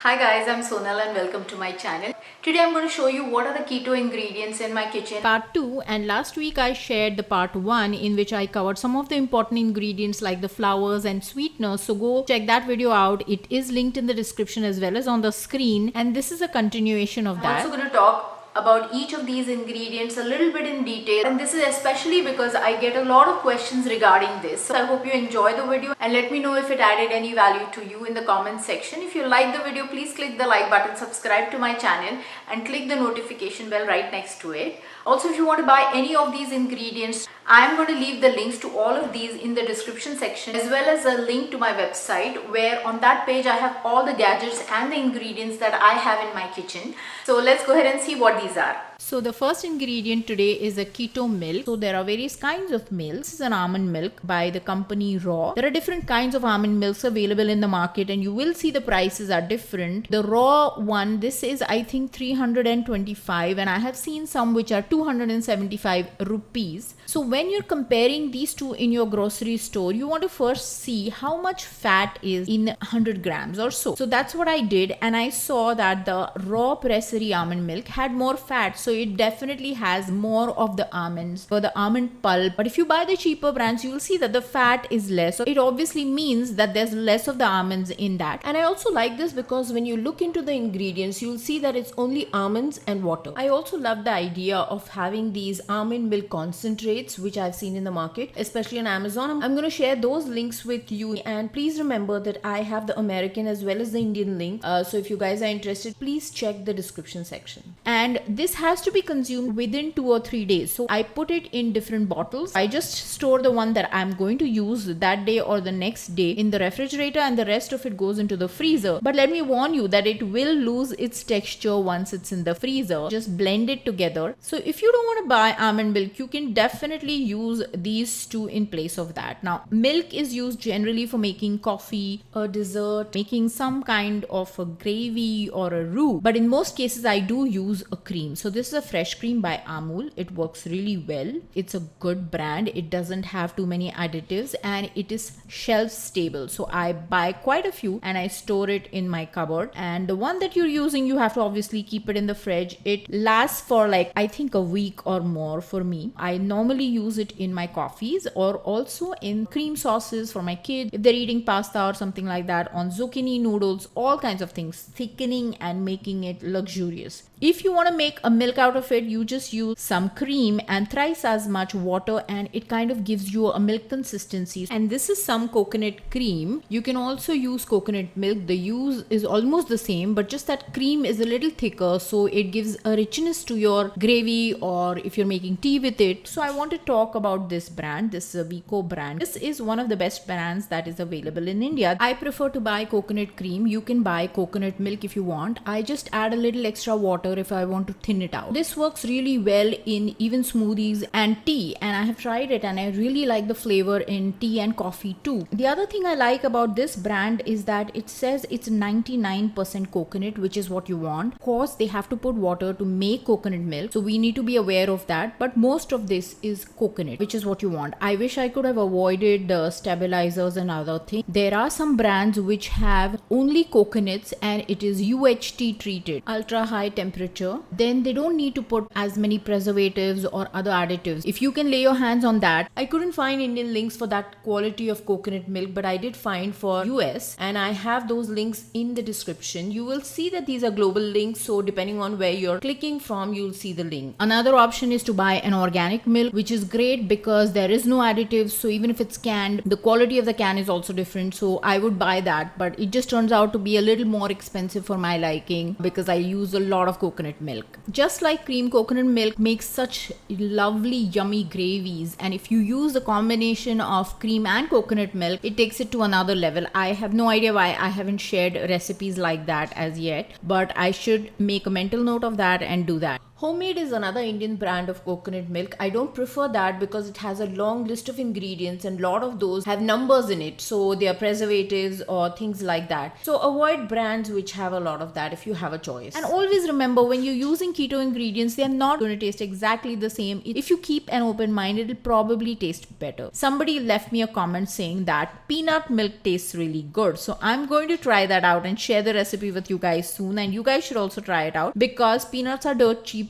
Hi guys, I'm Sonal and welcome to my channel. Today I'm going to show you what are the keto ingredients in my kitchen. Part 2, and last week I shared the part 1 in which I covered some of the important ingredients like the flours and sweeteners. So go check that video out. It is linked in the description as well as on the screen, and this is a continuation of that. I'm also going to talk about each of these ingredients a little bit in detail, and this is especially because I get a lot of questions regarding this. So I hope you enjoy the video and let me know if it added any value to you in the comment section. If you like the video, please click the like button, subscribe to my channel and click the notification bell right next to it. Also, if you want to buy any of these ingredients, I'm going to leave the links to all of these in the description section as well as a link to my website, where on that page I have all the gadgets and the ingredients that I have in my kitchen. So let's go ahead and see what these are. So the first ingredient today is a keto milk. So there are various kinds of milks. This is an almond milk by the company Raw. There are different kinds of almond milks available in the market, and you will see the prices are different. The Raw one, this is I think 325, and I have seen some which are 275 rupees. So when you're comparing these two in your grocery store, you want to first see how much fat is in 100 grams or so. So that's what I did, and I saw that the Raw pressery almond milk had more fat. So it definitely has more of the almonds or the almond pulp. But if you buy the cheaper brands, you will see that the fat is less. So it obviously means that there's less of the almonds in that. And I also like this because when you look into the ingredients, you'll see that it's only almonds and water. I also love the idea of having these almond milk concentrates, which I've seen in the market, especially on Amazon. I'm going to share those links with you. And please remember that I have the American as well as the Indian link. So if you guys are interested, please check the description section. And this has to be consumed within 2 or 3 days. So I put it in different bottles. I just store the one that I'm going to use that day or the next day in the refrigerator, and the rest of it goes into the freezer. But let me warn you that it will lose its texture once it's in the freezer. Just blend it together. So if you don't want to buy almond milk, you can definitely use these two in place of that. Now, milk is used generally for making coffee, a dessert, making some kind of a gravy or a roux. But in most cases, I do use a cream. So this is a fresh cream by Amul. It works really well. It's a good brand. It doesn't have too many additives and it is shelf stable. So I buy quite a few and I store it in my cupboard. And the one that you're using, you have to obviously keep it in the fridge. It lasts for like, I think a week or more for me. I normally use it in my coffees or also in cream sauces for my kids. If they're eating pasta or something like that, on zucchini noodles, all kinds of things, thickening and making it luxurious. If you want to make a milk out of it, you just use some cream and thrice as much water, and it kind of gives you a milk consistency. And this is some coconut cream. You can also use coconut milk. The use is almost the same, but just that cream is a little thicker, so it gives a richness to your gravy or if you're making tea with it. So I want to talk about this brand. This is a Vico brand. This is one of the best brands that is available in India. I prefer to buy coconut cream. You can buy coconut milk if you want. I just add a little extra water if I want to thin it out. This works really well in even smoothies and tea, and I have tried it and I really like the flavor in tea and coffee too. The other thing I like about this brand is that it says it's 99% coconut, which is what you want. Of course, they have to put water to make coconut milk, so we need to be aware of that, but most of this is coconut, which is what you want. I wish I could have avoided the stabilizers and other things. There are some brands which have only coconuts and it is UHT treated, ultra high temperature. Then they don't need to put as many preservatives or other additives. If you can lay your hands on that. I couldn't find Indian links for that quality of coconut milk, but I did find for US, and I have those links in the description. You will see that these are global links, so depending on where you're clicking from, you'll see the link. Another option is to buy an organic milk, which is great because there is no additives. So even if it's canned, the quality of the can is also different. So I would buy that, but it just turns out to be a little more expensive for my liking because I use a lot of coconut milk. Just like cream, coconut milk makes such lovely yummy gravies, and if you use a combination of cream and coconut milk, it takes it to another level. I have no idea why I haven't shared recipes like that as yet, but I should make a mental note of that and do that. Homemade is another Indian brand of coconut milk. I don't prefer that because it has a long list of ingredients and a lot of those have numbers in it. So they are preservatives or things like that. So avoid brands which have a lot of that if you have a choice. And always remember, when you're using keto ingredients, they are not going to taste exactly the same. If you keep an open mind, it'll probably taste better. Somebody left me a comment saying that peanut milk tastes really good. So I'm going to try that out and share the recipe with you guys soon. And you guys should also try it out because peanuts are dirt cheap.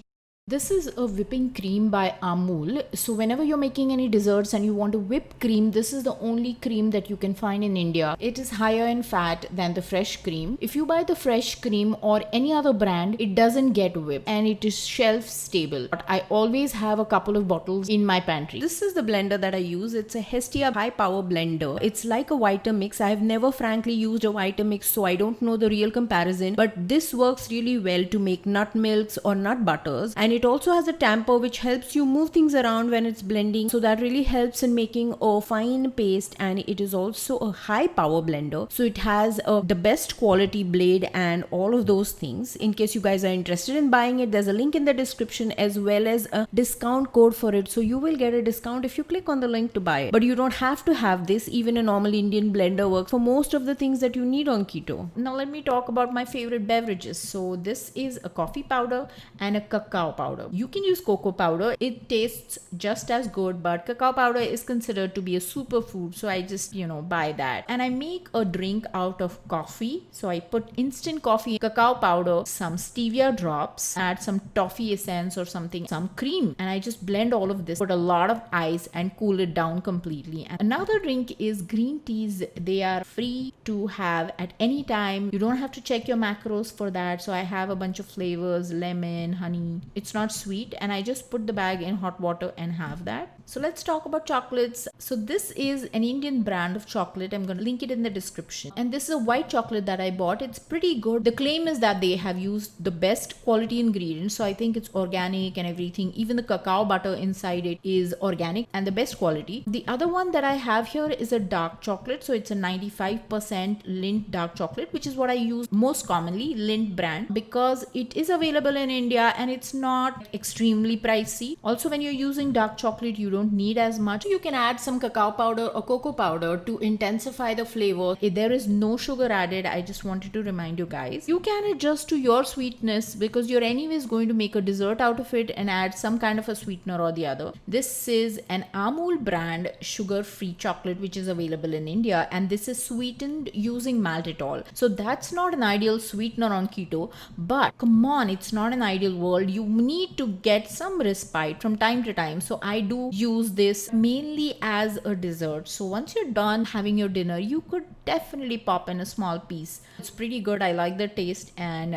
This is a whipping cream by Amul. So whenever you're making any desserts and you want to whip cream, this is the only cream that you can find in India. It is higher in fat than the fresh cream. If you buy the fresh cream or any other brand, it doesn't get whipped and it is shelf stable. But I always have a couple of bottles in my pantry. This is the blender that I use. It's a Hestia high power blender. It's like a Vitamix. I've never frankly used a Vitamix, so I don't know the real comparison, but this works really well to make nut milks or nut butters. And it also has a tamper which helps you move things around when it's blending, so that really helps in making a fine paste. And it is also a high power blender, so it has the best quality blade and all of those things. In case you guys are interested in buying it, there's a link in the description as well as a discount code for it, so you will get a discount if you click on the link to buy it. But you don't have to have this. Even a normal Indian blender works for most of the things that you need on keto. Now let me talk about my favorite beverages. So this is a coffee powder and a cacao powder. You can use cocoa powder. It tastes just as good, but cacao powder is considered to be a superfood, so I just, buy that. And I make a drink out of coffee. So I put instant coffee, cacao powder, some stevia drops, add some toffee essence or something, some cream, and I just blend all of this, put a lot of ice and cool it down completely. And another drink is green teas. They are free to have at any time. You don't have to check your macros for that. So I have a bunch of flavors, lemon, honey. It's not sweet, and I just put the bag in hot water and have that. So let's talk about chocolates. So this is an Indian brand of chocolate. I'm going to link it in the description. And this is a white chocolate that I bought. It's pretty good. The claim is that they have used the best quality ingredients. So I think it's organic and everything. Even the cacao butter inside it is organic and the best quality. The other one that I have here is a dark chocolate. So it's a 95% Lindt dark chocolate, which is what I use most commonly, Lindt brand, because it is available in India and it's not extremely pricey. Also, when you're using dark chocolate, you don't need as much. You can add some cacao powder or cocoa powder to intensify the flavor. There is no sugar added. I just wanted to remind you guys. You can adjust to your sweetness because you're anyways going to make a dessert out of it and add some kind of a sweetener or the other. This is an Amul brand sugar-free chocolate which is available in India, and this is sweetened using maltitol. So that's not an ideal sweetener on keto, but come on, it's not an ideal world. You need to get some respite from time to time. So I do use this mainly as a dessert. So once you're done having your dinner, you could definitely pop in a small piece. It's pretty good. I like the taste, and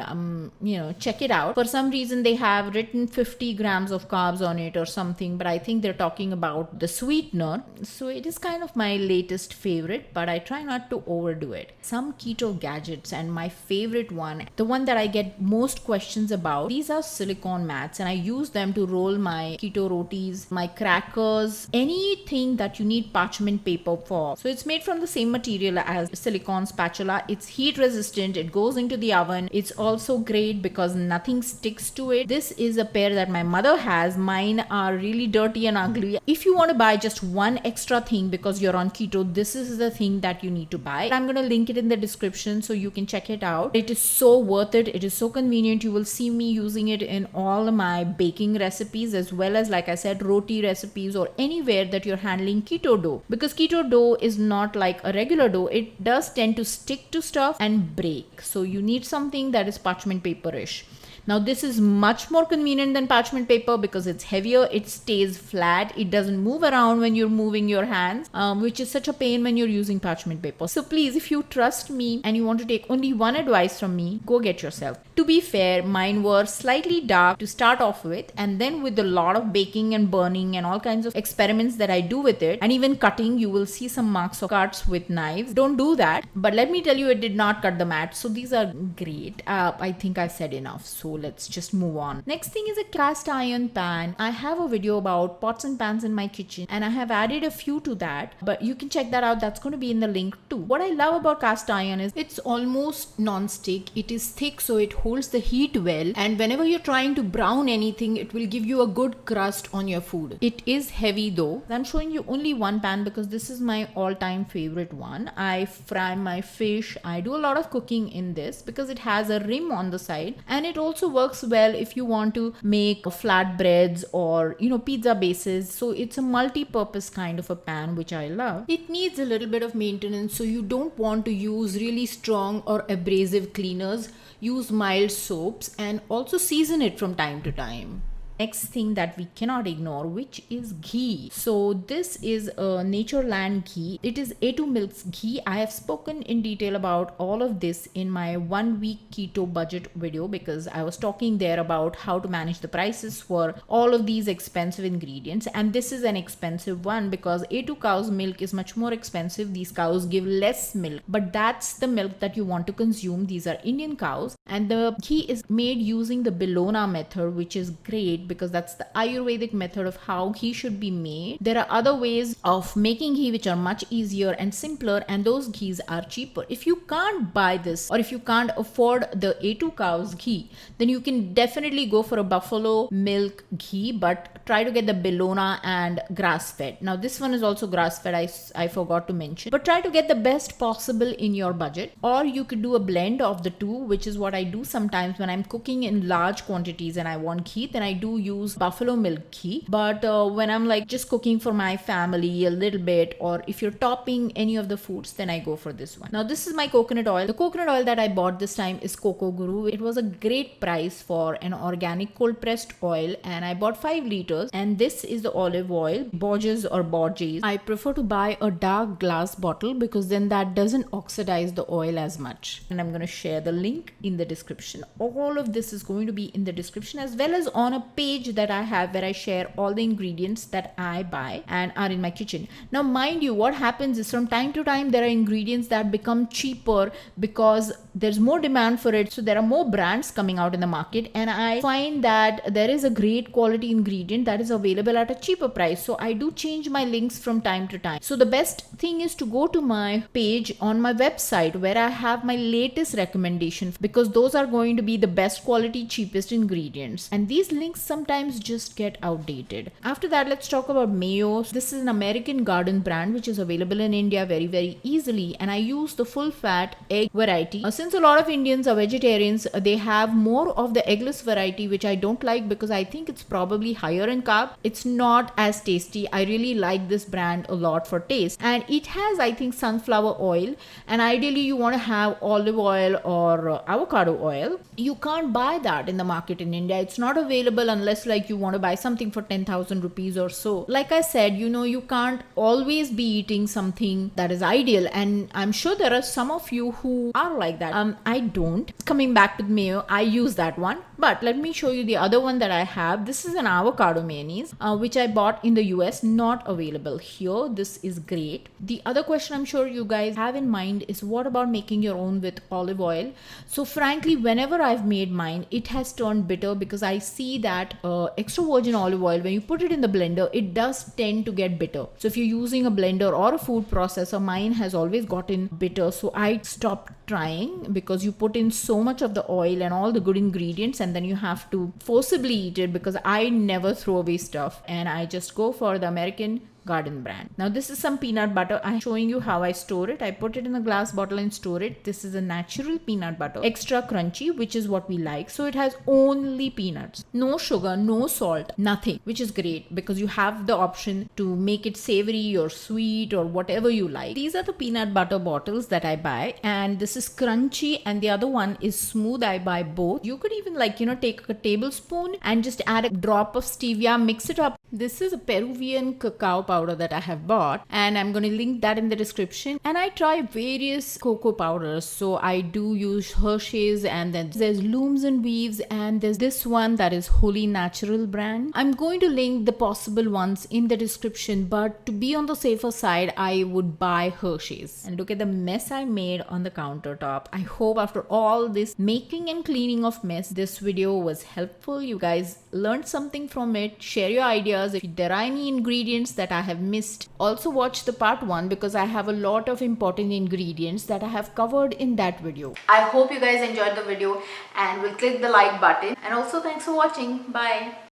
check it out. For some reason they have written 50 grams of carbs on it or something, but I think they're talking about the sweetener. So it is kind of my latest favorite, but I try not to overdo it. Some keto gadgets, and my favorite one, the one that I get most questions about, these are silicone mats, and I use them to roll my keto rotis, my crackers, anything that you need parchment paper for. So it's made from the same material as silicone spatula. It's heat resistant. It goes into the oven. It's also great because nothing sticks to it. This is a pair that my mother has. Mine are really dirty and ugly. If you want to buy just one extra thing because you're on keto, this is the thing that you need to buy. I'm going to link it in the description so you can check it out. It is so worth it. It is so convenient. You will see me using it in all my baking recipes as well as, like I said, roti recipes or anywhere that you're handling keto dough, because keto dough is not like a regular dough. It does tend to stick to stuff and break. So you need something that is parchment paperish. Now this is much more convenient than parchment paper because it's heavier, it stays flat, it doesn't move around when you're moving your hands, which is such a pain when you're using parchment paper. So please, if you trust me and you want to take only one advice from me, go get yourself. To be fair, mine were slightly dark to start off with, and then with a lot of baking and burning and all kinds of experiments that I do with it, and even cutting, you will see some marks of cuts with knives. Don't do that. But let me tell you, it did not cut the mat. So these are great. I think I said enough. So let's just move on. Next thing is a cast iron pan. I have a video about pots and pans in my kitchen and I have added a few to that, but you can check that out. That's going to be in the link too. What I love about cast iron is it's almost non-stick. It is thick, so it holds the heat well, and whenever you're trying to brown anything, it will give you a good crust on your food. It is heavy though. I'm showing you only one pan because this is my all-time favorite one. I fry my fish. I do a lot of cooking in this because it has a rim on the side, and it also works well if you want to make flatbreads or pizza bases. So it's a multi-purpose kind of a pan, which I love. It needs a little bit of maintenance, so you don't want to use really strong or abrasive cleaners. Use mild soaps and also season it from time to time. Next thing that we cannot ignore, which is ghee. So this is a Natureland ghee. It is A2 Milk's ghee. I have spoken in detail about all of this in my 1 week keto budget video because I was talking there about how to manage the prices for all of these expensive ingredients, and this is an expensive one because A2 cow's milk is much more expensive. These cows give less milk, but that's the milk that you want to consume. These are Indian cows, and the ghee is made using the Bologna method, which is great because that's the Ayurvedic method of how ghee should be made. There are other ways of making ghee which are much easier and simpler, and those ghees are cheaper. If you can't buy this, or if you can't afford the A2 cow's ghee, then you can definitely go for a buffalo milk ghee, but try to get the Bologna and grass fed. Now this one is also grass fed, I forgot to mention, but try to get the best possible in your budget. Or you could do a blend of the two, which is what I do sometimes when I'm cooking in large quantities and I want ghee. Then I do use buffalo milk ghee, but when I'm like just cooking for my family a little bit, or if you're topping any of the foods, then I go for this one. Now this is my coconut oil. The coconut oil that I bought this time is Coco Guru. It was a great price for an organic cold pressed oil, and I bought 5 liters, and this is the olive oil, Beverages or Beverages. I prefer to buy a dark glass bottle because then that doesn't oxidize the oil as much, and I'm going to share the link in the description. All of this is going to be in the description, as well as on a page that I have where I share all the ingredients that I buy and are in my kitchen. Now mind you, what happens is from time to time there are ingredients that become cheaper because there's more demand for it, so there are more brands coming out in the market, and I find that there is a great quality ingredient that is available at a cheaper price. So I do change my links from time to time. So the best thing is to go to my page on my website where I have my latest recommendation, because those are going to be the best quality, cheapest ingredients, and these links sometimes just get outdated. After that, let's talk about Mayo. This is an American garden brand which is available in India very easily, and I use the full fat egg variety. Since a lot of Indians are vegetarians, they have more of the eggless variety, which I don't like because I think it's probably higher in carb. It's not as tasty. I really like this brand a lot for taste, and it has, I think, sunflower oil, and ideally you want to have olive oil or avocado oil. You can't buy that in the market in India. It's not available unless like you want to buy something for 10,000 rupees or so. Like I said, you can't always be eating something that is ideal, and I'm sure there are some of you who are like that. I don't. Coming back to Mayo, I use that one, but let me show you the other one that I have. This is an avocado mayonnaise which I bought in the US, not available here. This is great. The other question I'm sure you guys have in mind is, what about making your own with olive oil? So frankly, whenever I've made mine, it has turned bitter because I see that extra virgin olive oil, when you put it in the blender, it does tend to get bitter. So if you're using a blender or a food processor, mine has always gotten bitter, so I stopped trying because you put in so much of the oil and all the good ingredients, and then you have to forcibly eat it, because I never throw away stuff and I just go for the American garden brand. Now this is some peanut butter. I'm showing you how I store it. I put it in a glass bottle and store it. This is a natural peanut butter, extra crunchy, which is what we like. So it has only peanuts, no sugar, no salt, nothing, which is great because you have the option to make it savory or sweet or whatever you like. These are the peanut butter bottles that I buy, and this is crunchy and the other one is smooth. I buy both. You could even take a tablespoon and just add a drop of stevia, mix it up. This is a Peruvian cacao powder powder that I have bought, and I'm going to link that in the description. And I try various cocoa powders. So I do use Hershey's, and then there's Looms and Weaves, and there's this one that is Holy Natural brand. I'm going to link the possible ones in the description, but to be on the safer side, I would buy Hershey's. And look at the mess I made on the countertop. I hope after all this making and cleaning of mess, this video was helpful. You guys learned something from it. Share your ideas if there are any ingredients that I have missed. Also watch the part 1 because I have a lot of important ingredients that I have covered in that video. I hope you guys enjoyed the video and will click the like button. And also thanks for watching. Bye.